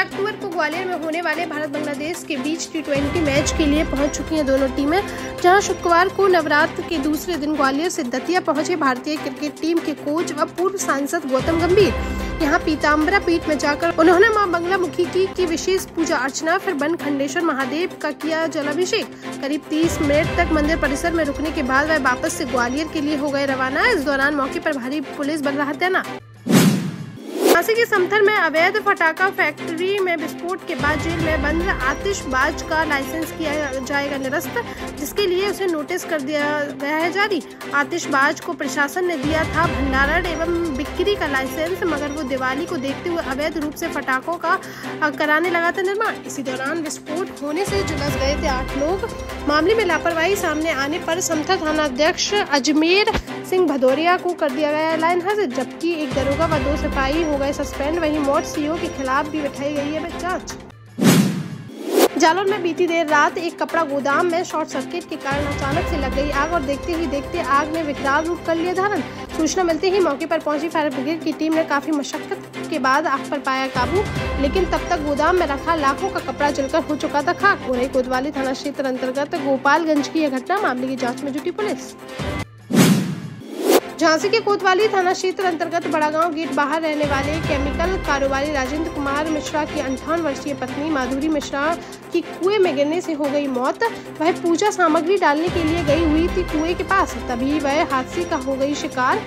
अक्टूबर को ग्वालियर में होने वाले भारत बांग्लादेश के बीच T20 मैच के लिए पहुंच चुकी हैं दोनों टीमें। जहां शुक्रवार को नवरात्र के दूसरे दिन ग्वालियर से दतिया पहुंचे भारतीय क्रिकेट टीम के कोच व पूर्व सांसद गौतम गंभीर। यहां पीताम्बरा पीठ में जाकर उन्होंने मां बंगलामुखी की विशेष पूजा अर्चना, फिर बन खंडेश्वर महादेव का किया जलाभिषेक। करीब 30 मिनट तक मंदिर परिसर में रुकने के बाद वह वापस से ग्वालियर के लिए हो गए रवाना। इस दौरान मौके पर भारी पुलिस बल रहा तैनात। झांसी के समथर में अवैध फटाखा फैक्ट्री में विस्फोट के बाद जेल में बंद आतिशबाज का लाइसेंस किया जाएगा निरस्त, जिसके लिए उसे नोटिस कर दिया गया है जारी। आतिशबाज को प्रशासन ने दिया था भंडारण एवं बिक्री का लाइसेंस, मगर वो दिवाली को देखते हुए अवैध रूप से फटाखों का कराने लगा था निर्माण। इसी दौरान विस्फोट होने से झुलस गए थे 8 लोग। मामले में लापरवाही सामने आने पर समथर थाना अध्यक्ष अजमेर सिंह भदौरिया को कर दिया गया लाइन हाजिर, जबकि एक दरोगा व 2 सिपाही हो गए सस्पेंड। वहीं मौत सीओ के खिलाफ भी बिठाई गई है जांच। जालौर में बीती देर रात एक कपड़ा गोदाम में शॉर्ट सर्किट के कारण अचानक से लग गई आग और देखते ही देखते आग ने विकराल रूप कर लिया धारण। सूचना मिलते ही मौके पर पहुंची फायर ब्रिगेड की टीम ने काफी मशक्कत के बाद आग पर पाया काबू, लेकिन तब तक गोदाम में रखा लाखों का कपड़ा जलकर हो चुका था खाक। वहीं कोतवाली थाना क्षेत्र अंतर्गत गोपालगंज की यह घटना, मामले की जाँच में जुटी पुलिस। झांसी के कोतवाली थाना क्षेत्र अंतर्गत बड़ागांव गेट बाहर रहने वाले केमिकल कारोबारी राजेंद्र कुमार मिश्रा की 58 वर्षीय पत्नी माधुरी मिश्रा की कुएं में गिरने से हो गई मौत। वह पूजा सामग्री डालने के लिए गई हुई थी कुएं के पास, तभी वह हादसे का हो गई शिकार।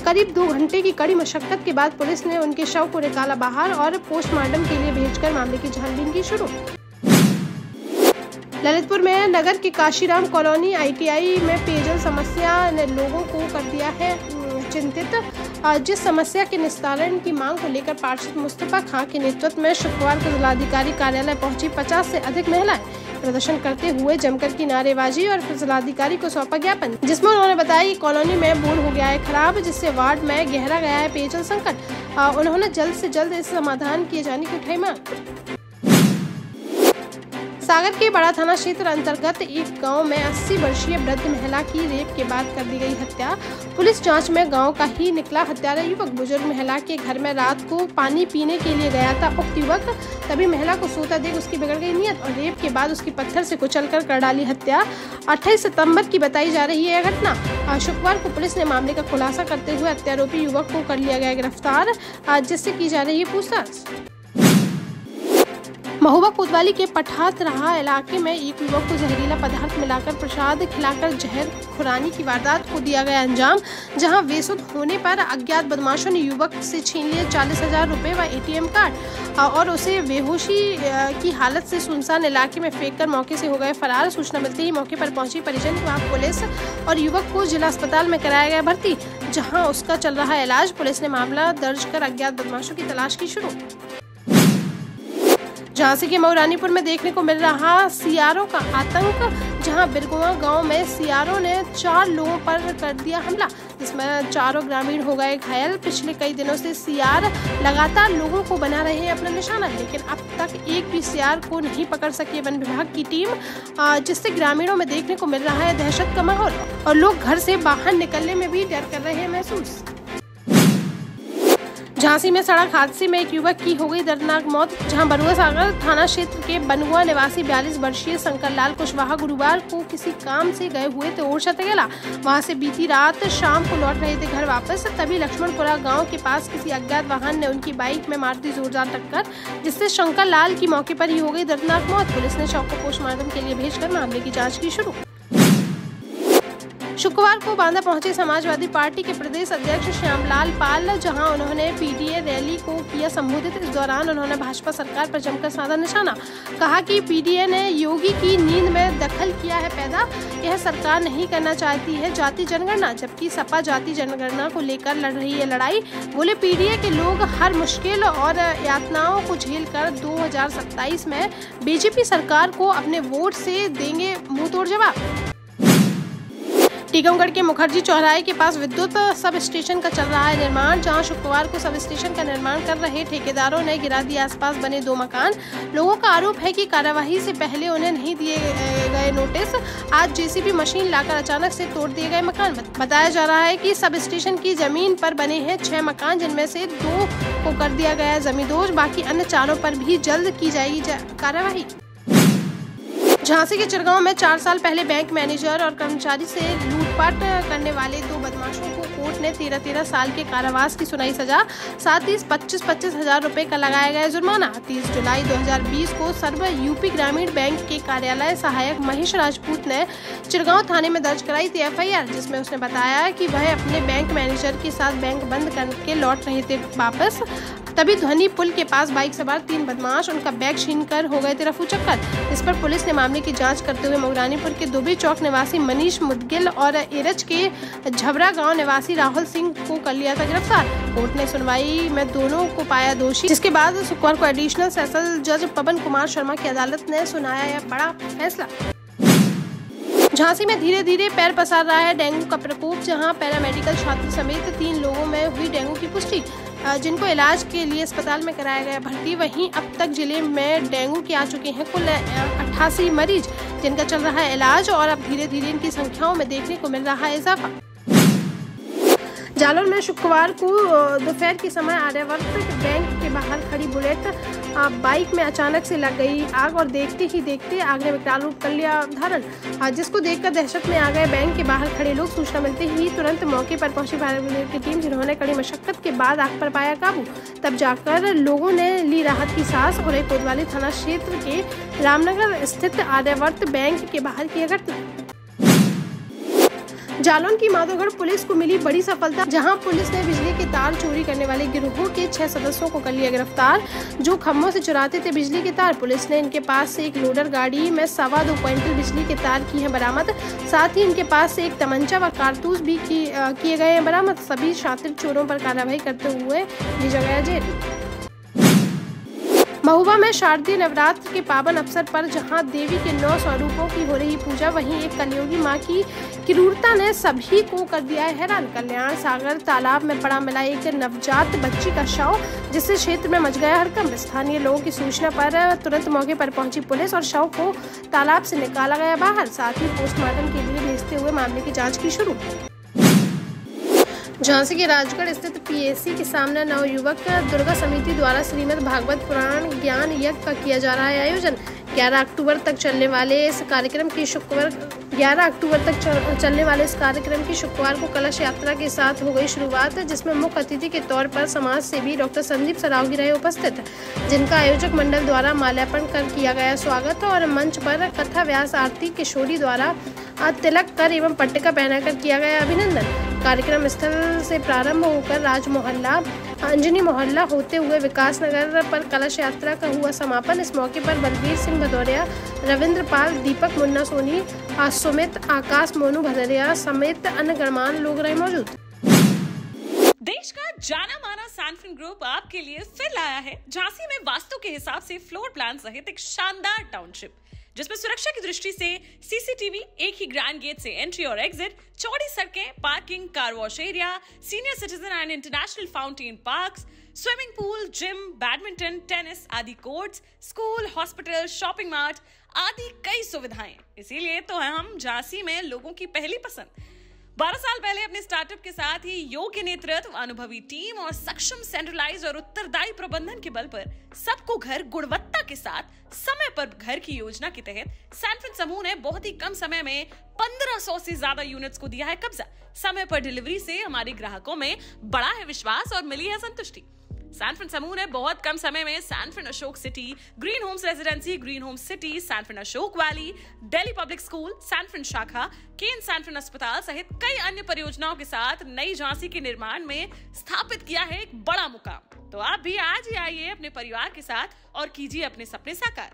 करीब 2 घंटे की कड़ी मशक्कत के बाद पुलिस ने उनके शव को निकाला बाहर और पोस्टमार्टम के लिए भेजकर मामले की छानबीन की शुरू। ललितपुर में नगर की काशीराम कॉलोनी ITI में पेयजल समस्या ने लोगों को कर दिया है चिंतित। जिस समस्या के निस्तारण की मांग को लेकर पार्षद मुस्तफा खां के नेतृत्व में शुक्रवार को जिलाधिकारी कार्यालय पहुंची 50 से अधिक महिलाएं प्रदर्शन करते हुए जमकर की नारेबाजी और फिर जिलाधिकारी को सौंपा ज्ञापन, जिसमें उन्होंने बताया कि कॉलोनी में बोर हो गया है खराब, जिससे वार्ड में गहरा गया है पेयजल संकट। उन्होंने जल्द से जल्द इस समाधान किए जाने की उठाई मांग। सागर के बड़ा थाना क्षेत्र अंतर्गत एक गांव में 80 वर्षीय वृद्ध महिला की रेप के बाद कर दी गई हत्या। पुलिस जांच में गांव का ही निकला हत्यारा युवक बुजुर्ग महिला के घर में रात को पानी पीने के लिए गया था उक्त युवक, तभी महिला को सोता देख उसकी बिगड़ गई नीयत और रेप के बाद उसकी पत्थर से कुचलकर कर डाली हत्या। 28 सितंबर की बताई जा रही है यह घटना। शुक्रवार को पुलिस ने मामले का खुलासा करते हुए हत्यारोपी युवक को कर लिया गया गिरफ्तार, जिससे की जा रही है पूछताछ। महुआ कोतवाली के पठातराहा इलाके में एक युवक को जहरीला पदार्थ मिलाकर प्रसाद खिलाकर जहर खुरानी की वारदात को दिया गया अंजाम, जहां बेसुध होने पर अज्ञात बदमाशों ने युवक से छीन लिए 40,000 रुपए व ATM कार्ड और उसे बेहोशी की हालत से सुनसान इलाके में फेंककर मौके से हो गए फरार। सूचना मिलते ही मौके पर पहुंची परिजन व पुलिस और युवक को जिला अस्पताल में कराया गया भर्ती, जहाँ उसका चल रहा इलाज। पुलिस ने मामला दर्ज कर अज्ञात बदमाशों की तलाश की शुरू। झांसी के मऊरानीपुर में देखने को मिल रहा सियारों का आतंक, जहां बिरगुआ गांव में सियारों ने 4 लोगों पर कर दिया हमला, जिसमें 4 ग्रामीण हो गए घायल। पिछले कई दिनों से सियार लगातार लोगों को बना रहे हैं अपना निशाना, लेकिन अब तक एक भी सियार को नहीं पकड़ सकी वन विभाग की टीम, जिससे ग्रामीणों में देखने को मिल रहा है दहशत का माहौल और लोग घर से बाहर निकलने में भी डर कर रहे हैं महसूस। झांसी में सड़क हादसे में एक युवक की हो गई दर्दनाक मौत, जहां बरुआ सागर थाना क्षेत्र के बनगुआ निवासी 42 वर्षीय शंकरलाल कुशवाहा गुरुवार को किसी काम से गए हुए थे ओरछा तगेला। वहां से बीती रात शाम को लौट रहे थे घर वापस, तभी लक्ष्मणपुरा गांव के पास किसी अज्ञात वाहन ने उनकी बाइक में मार दी जोरदार टक्कर, जिससे शंकरलाल की मौके पर ही हो गई दर्दनाक मौत। पुलिस ने शव को पोस्टमार्टम के लिए भेजकर मामले की जाँच की शुरू। शुक्रवार को बांदा पहुंचे समाजवादी पार्टी के प्रदेश अध्यक्ष श्यामलाल पाल, जहां उन्होंने PDA रैली को किया संबोधित। इस दौरान उन्होंने भाजपा सरकार पर जमकर साधा निशाना, कहा कि PDA ने योगी की नींद में दखल किया है पैदा। यह सरकार नहीं करना चाहती है जाति जनगणना, जबकि सपा जाति जनगणना को लेकर लड़ रही है लड़ाई। बोले PDA के लोग हर मुश्किल और यातनाओं को झेलकर 2027 में BJP सरकार को अपने वोट से देंगे मुंहतोड़ जवाब। टीकमगढ़ के मुखर्जी चौराहे के पास विद्युत सब स्टेशन का चल रहा है निर्माण, जहां शुक्रवार को सब स्टेशन का निर्माण कर रहे ठेकेदारों ने गिरा दिए आसपास बने 2 मकान। लोगों का आरोप है कि कार्यवाही से पहले उन्हें नहीं दिए गए नोटिस। आज जेसीबी मशीन लाकर अचानक से तोड़ दिए गए मकान। बताया जा रहा है कि सब स्टेशन की जमीन पर बने हैं 6 मकान, जिनमें से 2 को कर दिया गया जमींदोज, बाकी अन्य 4 पर भी जल्द की जाएगी कार्यवाही। झांसी के चिरगांव में 4 साल पहले बैंक मैनेजर और कर्मचारी से लूटपाट करने वाले 2 बदमाशों को कोर्ट ने 13 साल के कारावास की सुनाई सजा, साथ ही 25 हजार रुपए का लगाया गया जुर्माना। 30 जुलाई 2020 को सर्व यूपी ग्रामीण बैंक के कार्यालय सहायक महेश राजपूत ने चिरगांव थाने में दर्ज कराई थी FIR, जिसमें उसने बताया कि वह अपने बैंक मैनेजर के साथ बैंक बंद करके लौट रहे थे वापस, तभी ध्वनि पुल के पास बाइक सवार 3 बदमाश उनका बैग छीनकर हो गए थे रफू चक्कर। इस पर पुलिस ने मामले की जांच करते हुए मुगरानीपुर के दुबी चौक निवासी मनीष मुदगिल और एरच के झबरा गांव निवासी राहुल सिंह को कर लिया था गिरफ्तार। कोर्ट ने सुनवाई में दोनों को पाया दोषी, जिसके बाद शुक्रवार को एडिशनल सेशन जज पवन कुमार शर्मा की अदालत ने सुनाया यह बड़ा फैसला। झांसी में धीरे धीरे पैर पसार रहा है डेंगू का प्रकोप, जहां पैरामेडिकल छात्र समेत 3 लोगों में हुई डेंगू की पुष्टि, जिनको इलाज के लिए अस्पताल में कराया गया भर्ती। वहीं अब तक जिले में डेंगू के आ चुके हैं कुल 88 मरीज, जिनका चल रहा है इलाज, और अब धीरे धीरे इनकी संख्याओं में देखने को मिल रहा है इजाफा। जालौर में शुक्रवार को दोपहर के समय आर्यावर्त बैंक के बाहर खड़ी बुलेट बाइक में अचानक से लग गई आग, और देखते ही देखते आग ने विकराल रूप कर लिया धारण, जिसको देखकर दहशत में आ गए बैंक के बाहर खड़े लोग। सूचना मिलते ही तुरंत मौके पर पहुंची फायर ब्रिगेड की टीम, जिन्होंने कड़ी मशक्कत के बाद आग पर पाया काबू। तब जाकर लोगों ने ली राहत की सांस, और एक कोतवाली थाना क्षेत्र के रामनगर स्थित आर्यावर्त बैंक के बाहर की घटना। जालौन की माधोगढ़ पुलिस को मिली बड़ी सफलता, जहां पुलिस ने बिजली के तार चोरी करने वाले गिरोह के 6 सदस्यों को कर लिया गिरफ्तार, जो खम्भों से चुराते थे बिजली के तार। पुलिस ने इनके पास से एक लोडर गाड़ी में 2.25 क्विंटल बिजली के तार किए हैं बरामद, साथ ही इनके पास से एक तमंचा व कारतूस भी किए गए हैं बरामद। सभी शातिर चोरों पर कार्रवाई करते हुए भेजा गया जेल। महुआ में शारदीय नवरात्र के पावन अवसर पर जहां देवी के 9 स्वरूपों की हो रही पूजा, वहीं एक कलयुगी मां की क्रूरता ने सभी को कर दिया है हैरान। कल्याण सागर तालाब में पड़ा मिला एक नवजात बच्ची का शव, जिससे क्षेत्र में मच गया हड़कंप। स्थानीय लोगों की सूचना पर तुरंत मौके पर पहुंची पुलिस, और शव को तालाब से निकाला गया बाहर, साथ ही पोस्टमार्टम के लिए भेजते हुए मामले की जाँच की शुरू। झांसी के राजगढ़ स्थित PAC के सामने नवयुवक दुर्गा समिति द्वारा श्रीमद् भागवत पुराण ज्ञान यज्ञ का किया जा रहा है आयोजन। 11 अक्टूबर तक चलने वाले इस कार्यक्रम की शुक्रवार को कलश यात्रा के साथ हो गई शुरुआत, जिसमें मुख्य अतिथि के तौर पर समाज सेवी डॉक्टर संदीप सरावगी रहे उपस्थित, जिनका आयोजक मंडल द्वारा माल्यार्पण कर किया गया स्वागत, और मंच पर कथा व्यास आरती किशोरी द्वारा तिलक कर एवं पट्टिका पहनाकर किया गया अभिनंदन। कार्यक्रम स्थल से प्रारंभ होकर राज मोहल्ला, अंजनी मोहल्ला होते हुए विकास नगर पर कलश यात्रा का हुआ समापन। इस मौके पर बलबीर सिंह भदौरिया, रविंद्र पाल, दीपक मुन्ना सोनी, सुमित, आकाश, मोनू भदौरिया समेत अन्य गणमान्य लोग रहे मौजूद। देश का जाना माना सैनफिन ग्रुप आपके लिए फिर लाया है झांसी में वास्तु के हिसाब से फ्लोर प्लान सहित एक शानदार टाउनशिप, जिसमें सुरक्षा की दृष्टि से CCTV, एक ही ग्रैंड गेट से एंट्री और एग्जिट, चौड़ी सड़कें, parking, car wash area, senior citizen and international fountain parks, swimming pool, gym, badminton, tennis आदि courts, school, hospital, shopping mart आदि कई सुविधाएं। इसीलिए तो हम झांसी में लोगों की पहली पसंद। 12 साल पहले अपने स्टार्टअप के साथ ही योग्य नेतृत्व, अनुभवी टीम और सक्षम सेंट्रलाइज और उत्तरदायी प्रबंधन के बल पर सबको घर गुणवत्ता के साथ समय पर घर की योजना के तहत सैनफिन समूह ने बहुत ही कम समय में 1500 से ज्यादा यूनिट्स को दिया है कब्जा। समय पर डिलीवरी से हमारे ग्राहकों में बढ़ा है विश्वास और मिली है संतुष्टि। सैनफिन समूह ने बहुत कम समय में Sanfin Ashok city, green homes residency, green homes city, Sanfin Ashok valley, Delhi public school, Sanfin शाखा, केन सैनफिन अस्पताल सहित कई अन्य परियोजनाओं के साथ नई झांसी के निर्माण में स्थापित किया है एक बड़ा मुकाम। तो आप भी आज ही आइए अपने परिवार के साथ और कीजिए अपने सपने साकार।